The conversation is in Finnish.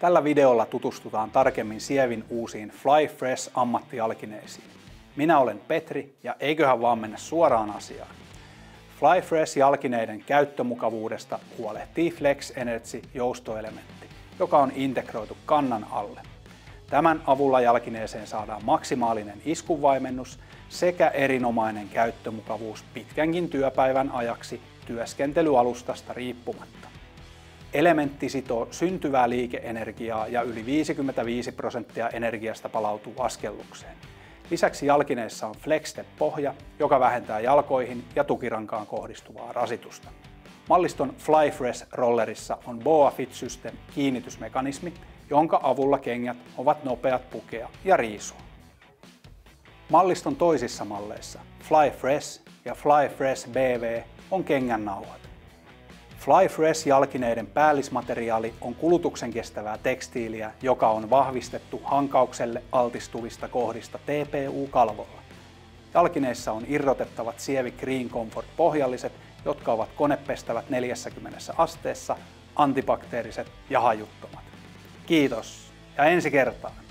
Tällä videolla tutustutaan tarkemmin Sievin uusiin Flyfresh ammattijalkineisiin. Minä olen Petri ja eiköhän vaan mennä suoraan asiaan. Flyfresh-jalkineiden käyttömukavuudesta huolehtii Flex Energy joustoelementti, joka on integroitu kannan alle. Tämän avulla jalkineeseen saadaan maksimaalinen iskunvaimennus sekä erinomainen käyttömukavuus pitkänkin työpäivän ajaksi työskentelyalustasta riippumatta. Elementti sitoo syntyvää liikeenergiaa ja yli 55% energiasta palautuu askellukseen. Lisäksi jalkineessa on FlexStep-pohja, joka vähentää jalkoihin ja tukirankaan kohdistuvaa rasitusta. Malliston Flyfresh-rollerissa on BOA Fit System kiinnitysmekanismi, jonka avulla kengät ovat nopeat pukea ja riisua. Malliston toisissa malleissa Flyfresh ja Flyfresh BV on kengännauhat. Flyfresh-jalkineiden päällismateriaali on kulutuksen kestävää tekstiiliä, joka on vahvistettu hankaukselle altistuvista kohdista TPU-kalvolla. Jalkineissa on irrotettavat Sievi Green Comfort pohjalliset, jotka ovat konepestävät 40 asteessa, antibakteeriset ja hajuttomat. Kiitos ja ensi kertaan!